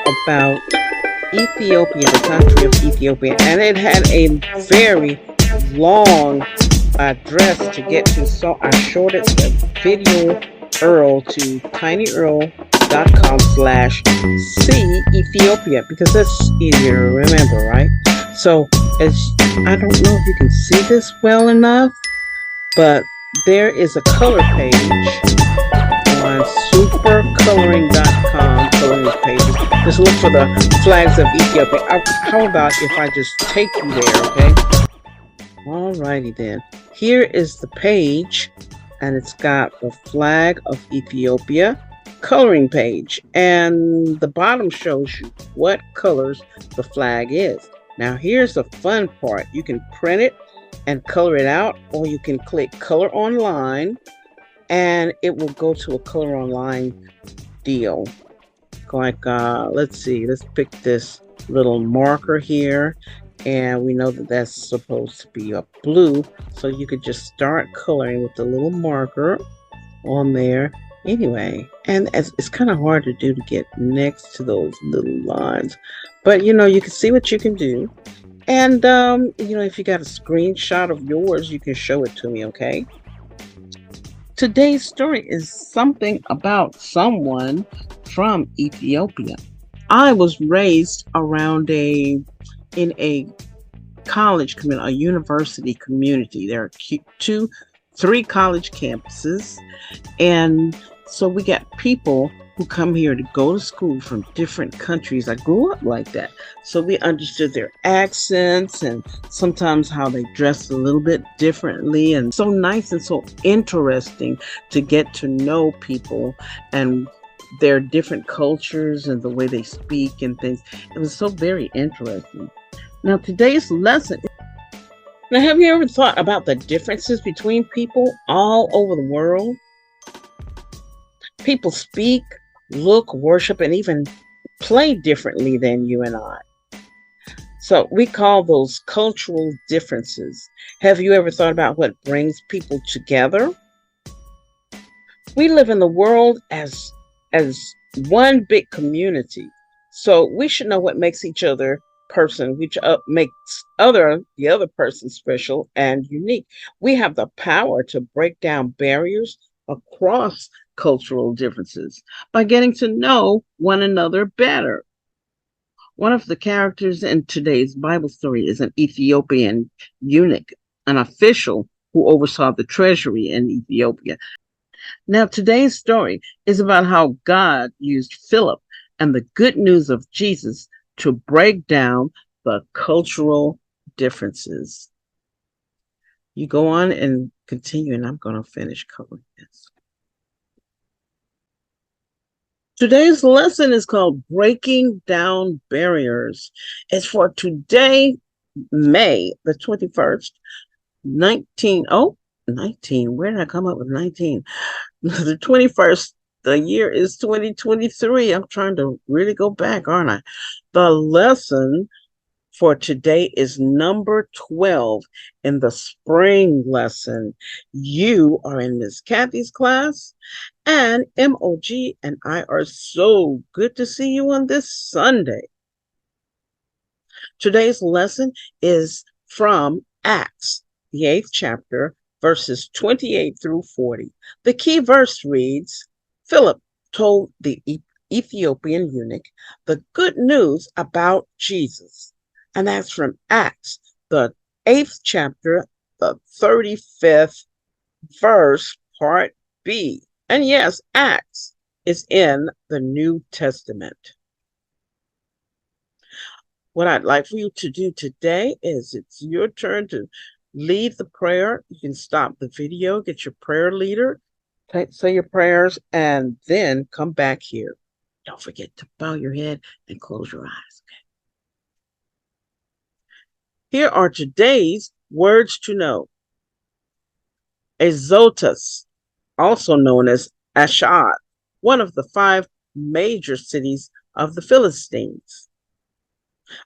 about Ethiopia, the country of Ethiopia, and it had a very long address to get to, so I shorted the video URL to tinyurl.com/see Ethiopia because that's easier to remember, right? So, as I don't know if you can see this well enough, but there is a color page on supercoloring.com, coloring pages. Just look for the flags of Ethiopia. How about if I just take you there, okay? Alrighty then. Here is the page, and it's got the flag of Ethiopia coloring page, and the bottom shows you what colors the flag is. Now here's the fun part. You can print it and color it out, or you can click color online and it will go to a color online deal. Like, let's see, let's pick this little marker here, and we know that that's supposed to be a blue, so you could just start coloring with the little marker on there anyway. And it's kind of hard to do to get next to those little lines, but you know, you can see what you can do. And you know, if you got a screenshot of yours, you can show it to me, okay? Today's story is something about someone from Ethiopia. I was raised around in a college community, a university community. There are three college campuses, and so we got people who come here to go to school from different countries. I grew up like that, so we understood their accents and sometimes how they dressed a little bit differently, and so nice and so interesting to get to know people and their different cultures and the way they speak and things. It was so very interesting. Now today's lesson. Now, have you ever thought about the differences between people all over the world? People speak, look, worship, and even play differently than you and I. So we call those cultural differences. Have you ever thought about what brings people together? We live in the world as one big community. So we should know what makes each other person, which makes the other person special and unique. We have the power to break down barriers across cultural differences by getting to know one another better. One of the characters in today's Bible story is an Ethiopian eunuch, an official who oversaw the treasury in Ethiopia. Now, today's story is about how God used Philip and the good news of Jesus to break down the cultural differences. You go on and continue, and I'm going to finish covering this. Today's lesson is called Breaking Down Barriers. It's for today, May the 21st, 19. Where did I come up with 19? The 21st, the year is 2023. I'm trying to really go back, aren't I? The lesson for today is number 12 in the spring lesson. You are in Miss Kathy's class, and MOG and I are so good to see you on this Sunday. Today's lesson is from Acts, the 8th chapter, verses 28 through 40. The key verse reads, Philip told the Ethiopian eunuch the good news about Jesus. And that's from Acts, the 8th chapter, the 35th verse, part B. And yes, Acts is in the New Testament. What I'd like for you to do today is it's your turn to lead the prayer. You can stop the video, get your prayer leader, say your prayers, and then come back here. Don't forget to bow your head and close your eyes. Here are today's words to know. Azotus, also known as Ashdod, one of the 5 major cities of the Philistines.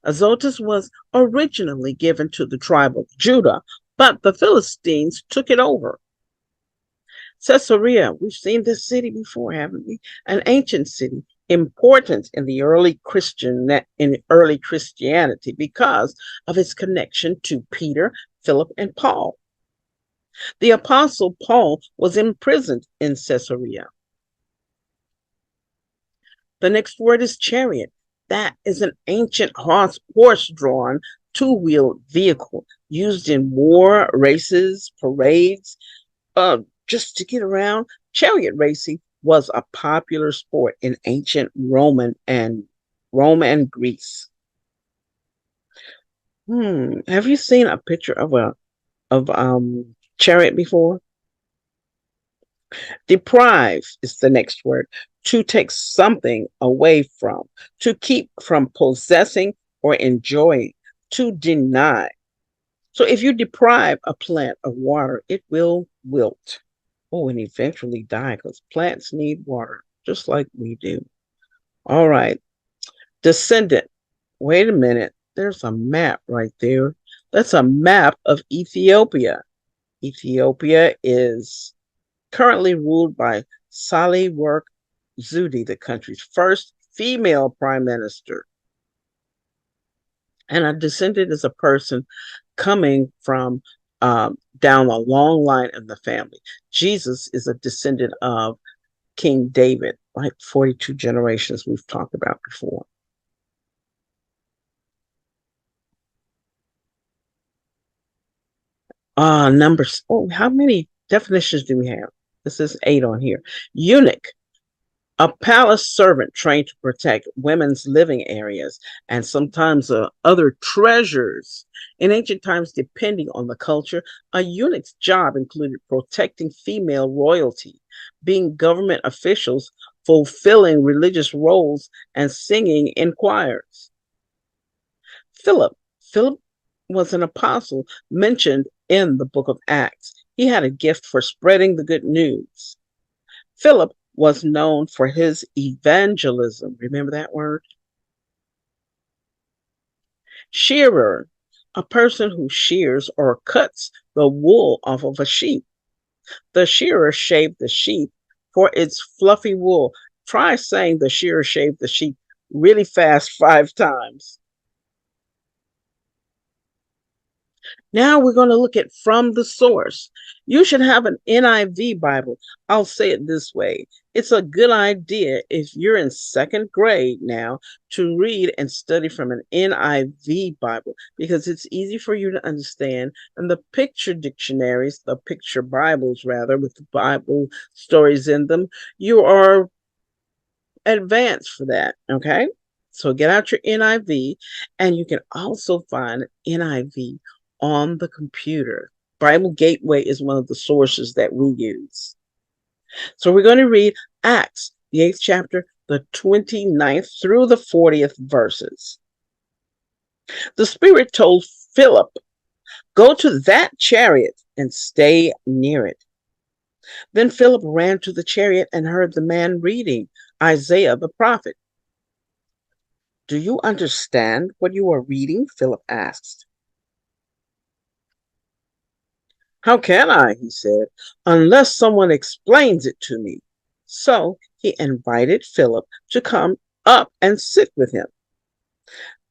Azotus was originally given to the tribe of Judah, but the Philistines took it over. Caesarea, we've seen this city before, haven't we? An ancient city important in the early Christianity because of its connection to Peter, Philip, and Paul. The apostle Paul was imprisoned in Caesarea. The next word is chariot. That is an ancient horse-drawn two-wheeled vehicle used in war, races, parades, just to get around. Chariot racing was a popular sport in ancient Rome and Greece. Have you seen a picture of a chariot before? Deprive is the next word. To take something away from, to keep from possessing or enjoying, to deny. So if you deprive a plant of water, it will wilt. Oh, and eventually die because plants need water, just like we do. All right. Descendant. Wait a minute. There's a map right there. That's a map of Ethiopia. Ethiopia is currently ruled by Sali Work Zudi, the country's first female prime minister. And a descendant is a person coming from down a long line in the family. Jesus is a descendant of King David, like 42 generations we've talked about before. Numbers. Oh, how many definitions do we have? This is 8 on here. Eunuch, a palace servant trained to protect women's living areas and sometimes other treasures. In ancient times, depending on the culture, a eunuch's job included protecting female royalty, being government officials, fulfilling religious roles, and singing in choirs. Philip. Philip was an apostle mentioned in the book of Acts. He had a gift for spreading the good news. Philip was known for his evangelism. Remember that word? Shearer, a person who shears or cuts the wool off of a sheep. The shearer shaved the sheep for its fluffy wool. Try saying the shearer shaved the sheep really fast 5 times. Now we're going to look at from the source. You should have an NIV Bible. I'll say it this way. It's a good idea if you're in 2nd grade now to read and study from an NIV Bible because it's easy for you to understand. And the picture dictionaries, the picture Bibles rather, with the Bible stories in them, you are advanced for that, okay? So get out your NIV, and you can also find NIV on the computer. Bible Gateway is one of the sources that we use. So we're going to read Acts, the 8th chapter, the 29th through the 40th verses. The Spirit told Philip, "Go to that chariot and stay near it." Then Philip ran to the chariot and heard the man reading Isaiah the prophet. "Do you understand what you are reading?" Philip asked. "How can I," he said, "unless someone explains it to me?" So he invited Philip to come up and sit with him.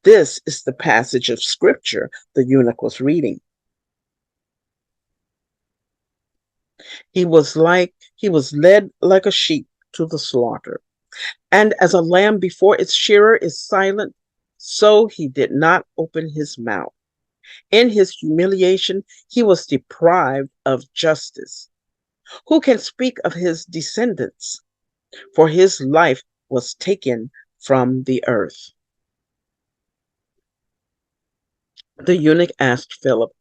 This is the passage of scripture the eunuch was reading. He was led like a sheep to the slaughter, and as a lamb before its shearer is silent, so he did not open his mouth. In his humiliation, he was deprived of justice. Who can speak of his descendants? For his life was taken from the earth. The eunuch asked Philip,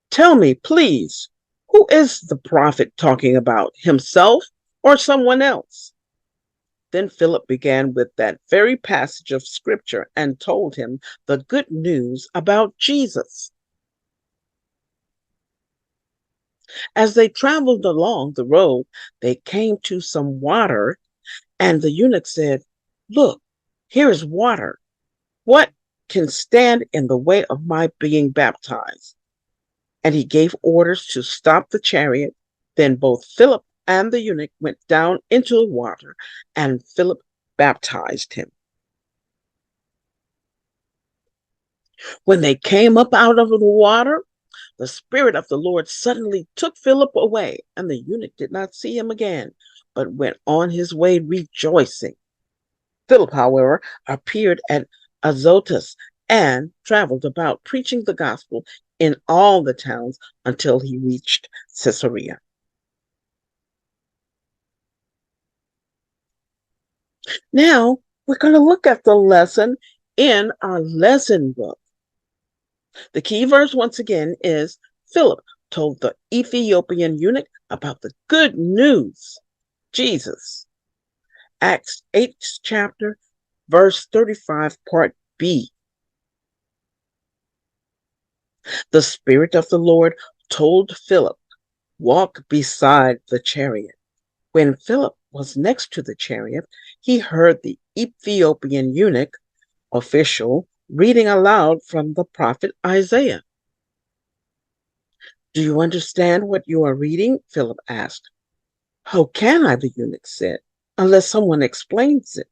"Tell me, please, who is the prophet talking about, himself or someone else?" Then Philip began with that very passage of scripture and told him the good news about Jesus. As they traveled along the road, they came to some water, and the eunuch said, "Look, here is water. What can stand in the way of my being baptized?" And he gave orders to stop the chariot. Then both Philip and the eunuch went down into the water, and Philip baptized him. When they came up out of the water, the Spirit of the Lord suddenly took Philip away, and the eunuch did not see him again, but went on his way rejoicing. Philip, however, appeared at Azotus and traveled about preaching the gospel in all the towns until he reached Caesarea. Now, we're going to look at the lesson in our lesson book. The key verse, once again, is Philip told the Ethiopian eunuch about the good news, Jesus. Acts 8th chapter, verse 35, part B. The Spirit of the Lord told Philip, walk beside the chariot. When Philip was next to the chariot, he heard the Ethiopian eunuch official reading aloud from the prophet Isaiah. Do you understand what you are reading? Philip asked. How can I, the eunuch said, unless someone explains it?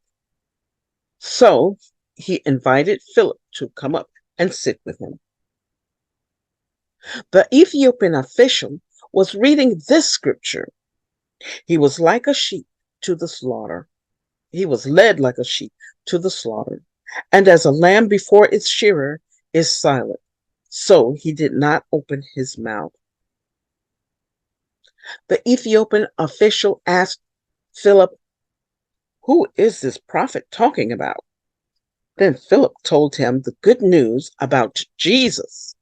So he invited Philip to come up and sit with him. The Ethiopian official was reading this scripture. He was like a sheep to the slaughter. He was led like a sheep to the slaughter. And as a lamb before its shearer is silent, so he did not open his mouth. The Ethiopian official asked Philip, who is this prophet talking about? Then Philip told him the good news about Jesus.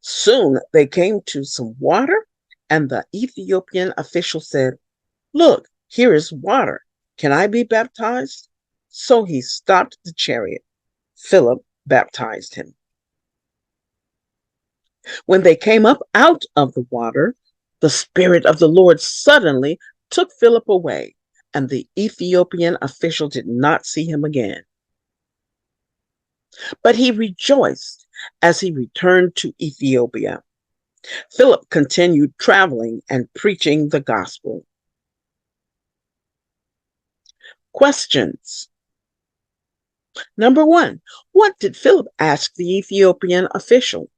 Soon they came to some water, and the Ethiopian official said, look, here is water. Can I be baptized? So he stopped the chariot. Philip baptized him. When they came up out of the water, the Spirit of the Lord suddenly took Philip away, and the Ethiopian official did not see him again. But he rejoiced as he returned to Ethiopia. Philip continued traveling and preaching the gospel. Questions. Number 1, what did Philip ask the Ethiopian official?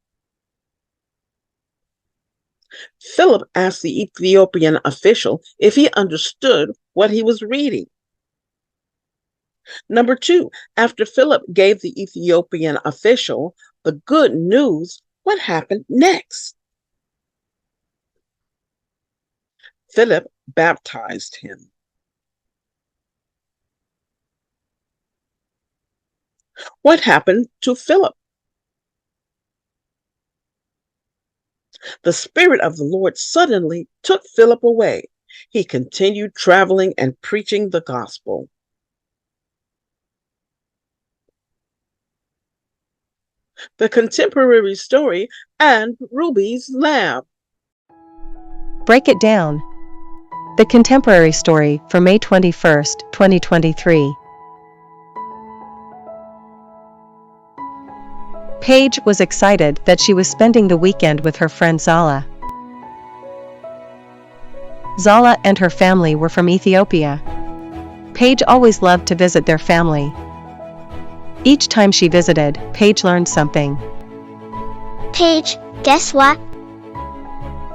Philip asked the Ethiopian official if he understood what he was reading. Number 2, after Philip gave the Ethiopian official the good news, what happened next? Philip baptized him. What happened to Philip? The Spirit of the Lord suddenly took Philip away. He continued traveling and preaching the gospel. The contemporary story and Ruby's lab. Break it down. The contemporary story for May 21st, 2023. Paige was excited that she was spending the weekend with her friend Zala. Zala and her family were from Ethiopia. Paige always loved to visit their family. Each time she visited, Paige learned something. Paige, guess what?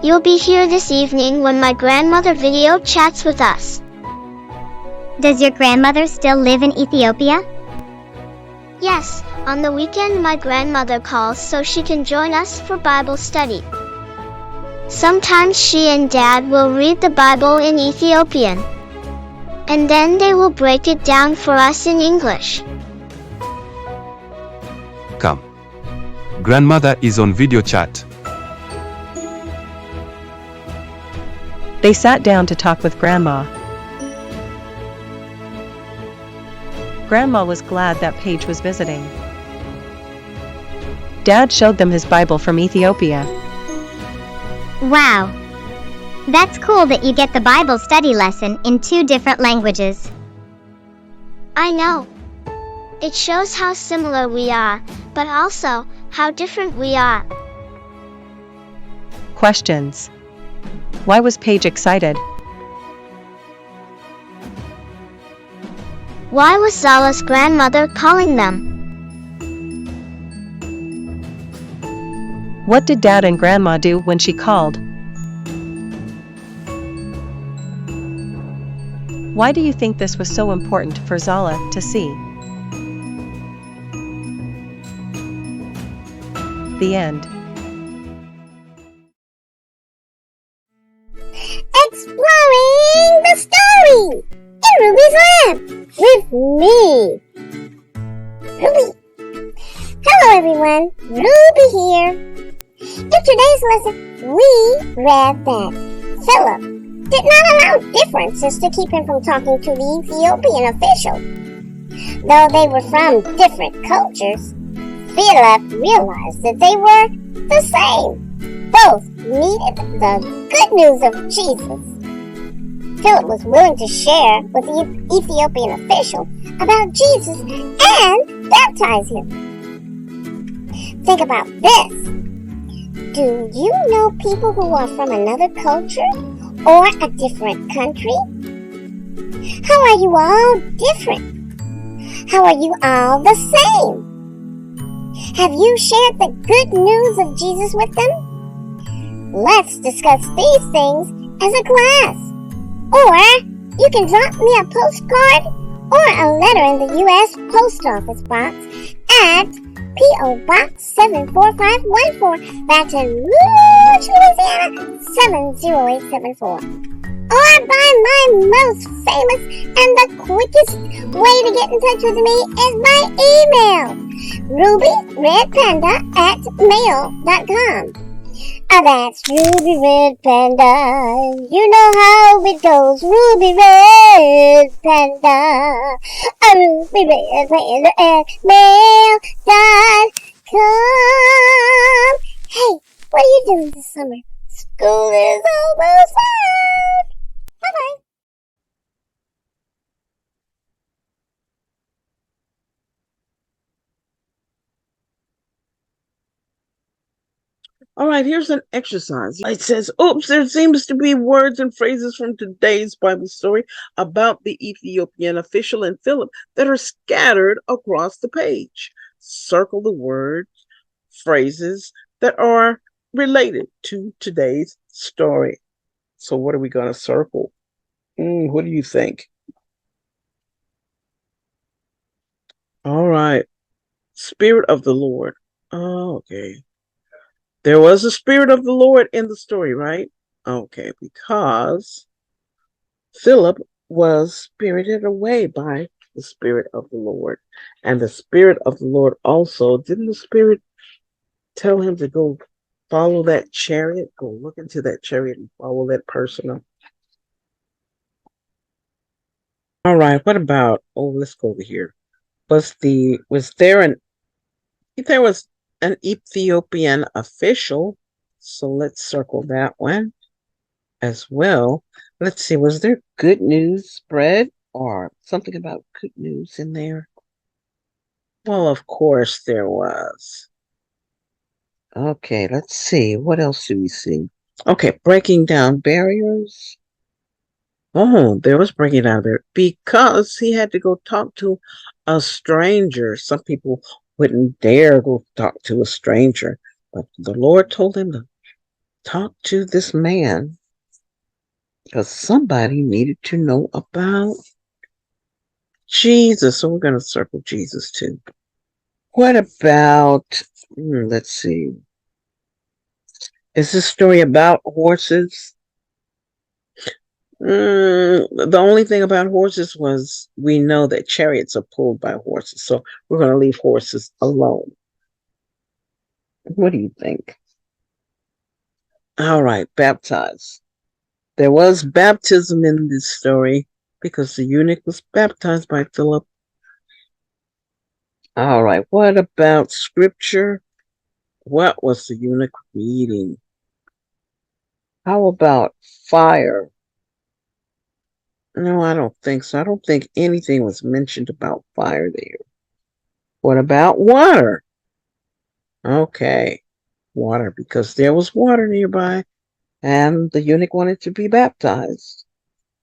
You'll be here this evening when my grandmother video chats with us. Does your grandmother still live in Ethiopia? Yes, on the weekend my grandmother calls so she can join us for Bible study. Sometimes she and Dad will read the Bible in Ethiopian, and then they will break it down for us in English. Come. Grandmother is on video chat. They sat down to talk with Grandma. Grandma was glad that Paige was visiting. Dad showed them his Bible from Ethiopia. Wow! That's cool that you get the Bible study lesson in 2 different languages. I know. It shows how similar we are, but also how different we are. Questions. Why was Paige excited? Why was Zala's grandmother calling them? What did Dad and Grandma do when she called? Why do you think this was so important for Zala to see? The end. Exploring the story in Ruby's lab with me, Ruby. Hello everyone, Ruby here. In today's lesson, we read that Philip did not allow differences to keep him from talking to the Ethiopian official. Though they were from different cultures, Philip realized that they were the same. Both needed the good news of Jesus. Philip was willing to share with the Ethiopian official about Jesus and baptize him. Think about this. Do you know people who are from another culture or a different country? How are you all different? How are you all the same? Have you shared the good news of Jesus with them? Let's discuss these things as a class. Or you can drop me a postcard or a letter in the U.S. Post Office box at P.O. Box 74514, Baton Rouge, Louisiana 70874. Or by my most famous and the quickest way to get in touch with me is by email, rubyredpanda@mail.com. That's Ruby Red Panda. You know how it goes, Ruby Red Panda. Ruby Red Panda at mail.com. Hey, what are you doing this summer? School is almost out. Bye-bye. All right, here's an exercise. It says, oops, there seems to be words and phrases from today's Bible story about the Ethiopian official and Philip that are scattered across the page. Circle the words, phrases that are related to today's story. So what are we going to circle? What do you think? All right. Spirit of the Lord. Oh, okay. There was a Spirit of the Lord in the story, right? Okay, because Philip was spirited away by the Spirit of the Lord. And the Spirit of the Lord also, didn't the Spirit tell him to go follow that chariot? Go look into that chariot and follow that person. All right, what about, let's go over here. Was there was an Ethiopian official, so let's circle that one as well. Let's see, was there good news spread or something about good news in there? Well, of course there was. Okay, let's see. What else do we see? Okay, breaking down barriers. Oh, there was breaking down there because he had to go talk to a stranger. Some people wouldn't dare go talk to a stranger, but the Lord told him to talk to this man because somebody needed to know about Jesus. So we're going to circle Jesus too. What about, let's see. Is this story about horses? The only thing about horses was we know that chariots are pulled by horses. So we're going to leave horses alone. What do you think? All right, baptize. There was baptism in this story because the eunuch was baptized by Philip. All right, what about scripture? What was the eunuch reading? How about fire? No, I don't think so. I don't think anything was mentioned about fire there. What about water? Okay, water, because there was water nearby, and the eunuch wanted to be baptized.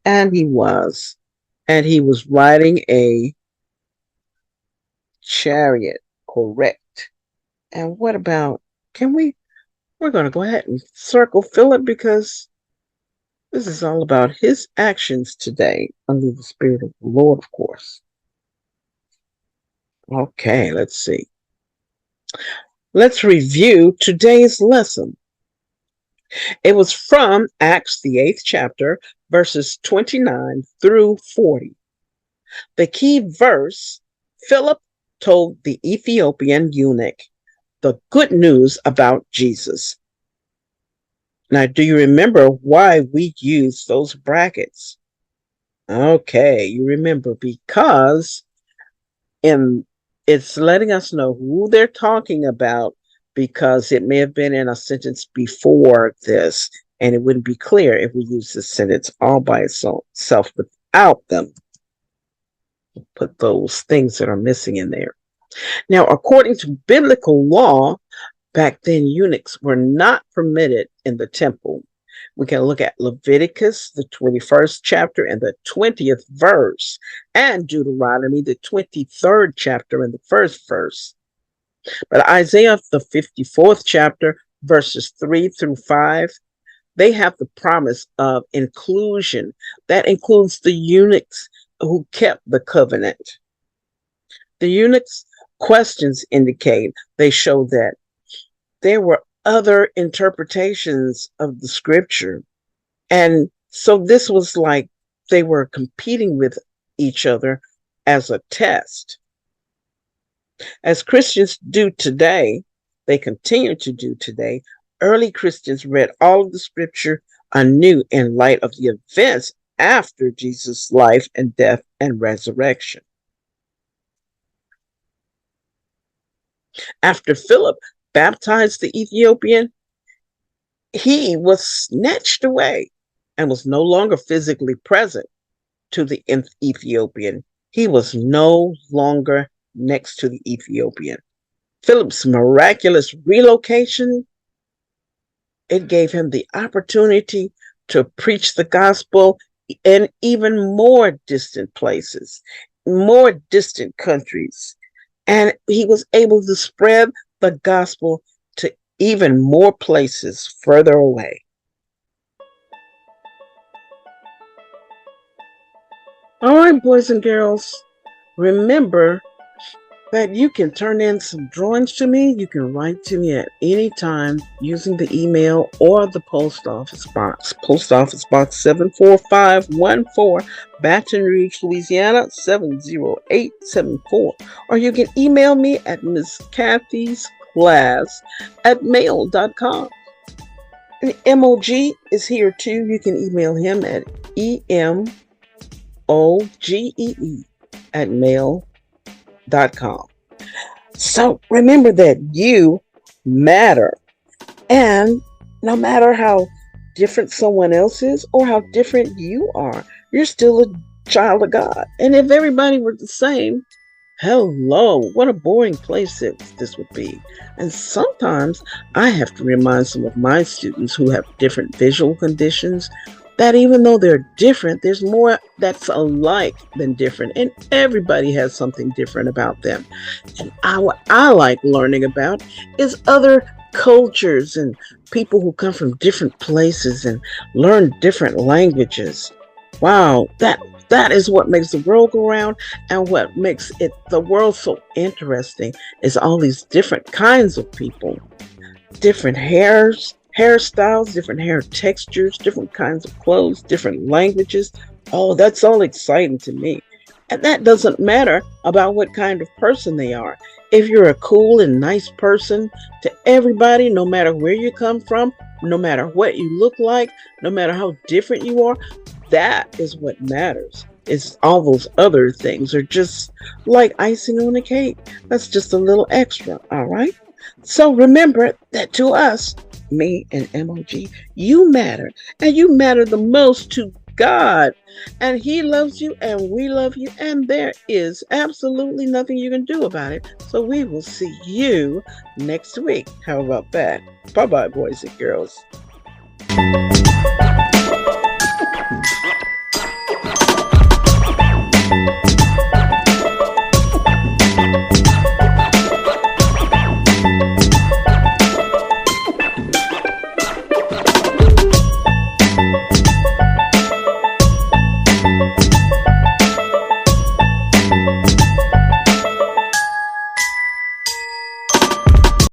And he was. And he was riding a chariot. Correct. And what about, we're going to go ahead and circle Philip because this is all about his actions today under the Spirit of the Lord, of course. Okay, let's see. Let's review today's lesson. It was from Acts, the 8th chapter, verses 29 through 40. The key verse, Philip told the Ethiopian eunuch the good news about Jesus. Now, do you remember why we use those brackets? Okay, you remember because it's letting us know who they're talking about, because it may have been in a sentence before this, and it wouldn't be clear if we use this sentence all by itself without them. Put those things that are missing in there. Now, according to biblical law, back then eunuchs were not permitted in the temple. We can look at Leviticus, the 21st chapter and the 20th verse, and Deuteronomy, the 23rd chapter and the 1st verse. But Isaiah, the 54th chapter, verses 3 through 5, they have the promise of inclusion. That includes the eunuchs who kept the covenant. The eunuchs' questions indicate they show that there were other interpretations of the scripture. And so this was like they were competing with each other as a test. As Christians do today, they continue to do today, early Christians read all of the scripture anew in light of the events after Jesus' life and death and resurrection. After Philip baptized the Ethiopian, he was snatched away and was no longer physically present to the Ethiopian. He was no longer next to the Ethiopian. Philip's miraculous relocation, it gave him the opportunity to preach the gospel in even more distant places, more distant countries. And he was able to spread the gospel to even more places further away. All right, boys and girls, remember that you can turn in some drawings to me. You can write to me at any time using the email or the post office box. Post office box 74514, Baton Rouge, Louisiana 70874. Or you can email me at MissCathy'sClass@mail.com. And MOG is here too. You can email him at emogee@mail.com. So remember that you matter. And no matter how different someone else is or how different you are, you're still a child of God. And if everybody were the same, hello, what a boring place this would be. And sometimes I have to remind some of my students who have different visual conditions that even though they're different, there's more that's alike than different. And everybody has something different about them. And what I like learning about is other cultures and people who come from different places and learn different languages. Wow, that is what makes the world go round, and what makes the world so interesting is all these different kinds of people, different hairstyles, different hair textures, different kinds of clothes, different languages. Oh, that's all exciting to me. And that doesn't matter about what kind of person they are. If you're a cool and nice person to everybody, no matter where you come from, no matter what you look like, no matter how different you are, that is what matters. It's all those other things are just like icing on the cake. That's just a little extra, all right? So remember that to us, me and MOG, you matter. And you matter the most to God. And He loves you and we love you. And there is absolutely nothing you can do about it. So we will see you next week. How about that? Bye-bye, boys and girls.